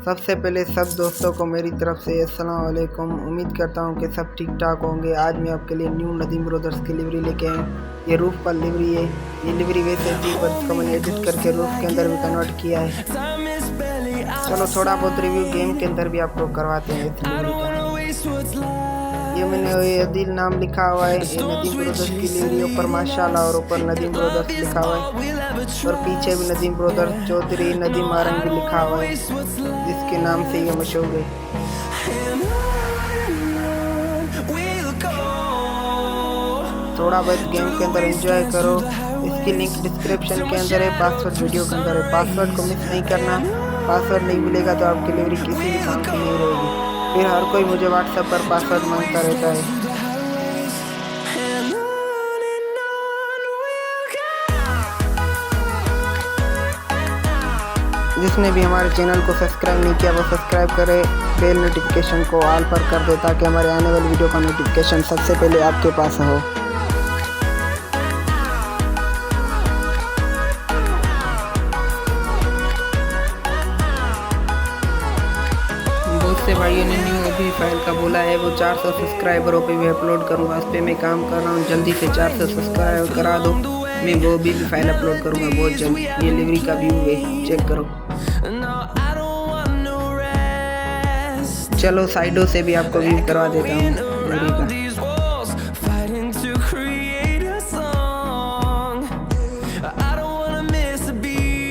सबसे पहले सब दोस्तों को मेरी तरफ से अस्सलाम वालेकुम। उम्मीद करता हूँ कि सब ठीक ठाक होंगे। आज मैं आपके लिए न्यू नदीम ब्रदर्स की लिवरी लेके आया हूँ। ये रूफ पर लिवरी है। ये लिवरी वैसे थी पर इसको मैंने एडिट करके रूफ के अंदर भी कन्वर्ट किया है। चलो थोड़ा बहुत रिव्यू गेम के अंदर भी आपको करवाते हैं इस लिवरी का। ये मैंने ये अदील नाम लिखा हुआ है। ये नदीम ब्रदर्स की लिवरी ऊपर माशाल्लाह और ऊपर नदीम ब्रदर्स लिखा हुआ है और पीछे भी नदीम ब्रदर्स चौधरी नदीम आरंग भी लिखा हुआ है, जिसके नाम से ये मशहूर है। थोड़ा बहुत गेम के अंदर एंजॉय करो। इसकी लिंक डिस्क्रिप्शन के अंदर है, पासवर्ड वीडियो के अंदर है। पासवर्ड को मिस नहीं करना। पासवर्ड नहीं मिलेगा तो आपकी लिवरी किसी भी काम की नहीं रहेगी। फिर हर कोई मुझे व्हाट्सएप पर पासवर्ड मांगता रहता है। जिसने भी हमारे चैनल को सब्सक्राइब नहीं किया वो सब्सक्राइब करे, बेल नोटिफिकेशन को ऑल पर कर दे ताकि हमारे आने वाली वीडियो का नोटिफिकेशन सबसे पहले आपके पास हो। बहुत से भाइयों ने न्यू अभी फाइल का बोला है, वो 400 सब्सक्राइबरों पे भी अपलोड करूँगा। उस पर मैं काम कर रहा हूँ, जल्दी से 400 सब्सक्राइब करा दो। मैं वो भी फाइल अपलोड करूँगा बहुत जल्द। ये लिवरी का व्यू है, चेक करो। चलो साइडों से भी आपको व्यू करवा देता हूँ लिवरी का।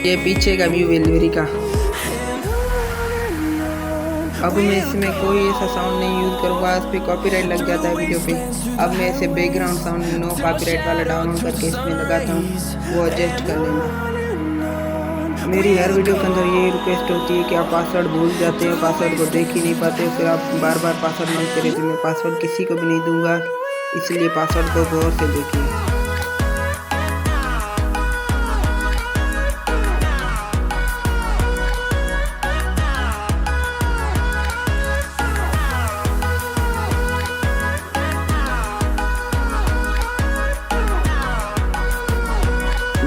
ये पीछे का व्यू है लिवरी का। अब मैं इसमें कोई ऐसा साउंड नहीं यूज़ करूँगा, इस पर कॉपीराइट लग जाता है वीडियो पे। अब मैं इसे बैकग्राउंड साउंड नो कॉपीराइट वाला डाउनलोड करके इसमें लगाता हूँ, वो एडजस्ट कर लेना। मेरी हर वीडियो के अंदर यही रिक्वेस्ट होती है कि आप पासवर्ड भूल जाते हैं, पासवर्ड को देख ही नहीं पाते, फिर आप बार बार पासवर्ड मांगते रहते। मैं पासवर्ड किसी को भी नहीं दूँगा, इसलिए पासवर्ड को गौर से देखिए।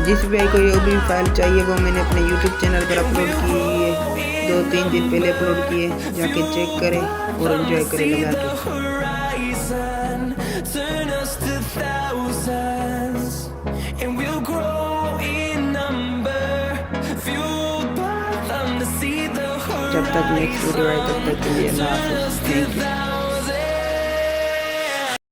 जिस भाई को ये भी फाइल चाहिए वो मैंने अपने YouTube चैनल पर अपलोड की है, 2-3 दिन पहले अपलोड किए, जाके चेक करें और एंजॉय करें लगा के। जब तक नेक्स्ट वीडियो आए तब तक के लिए अल्लाह हाफ़िज़। Thank you.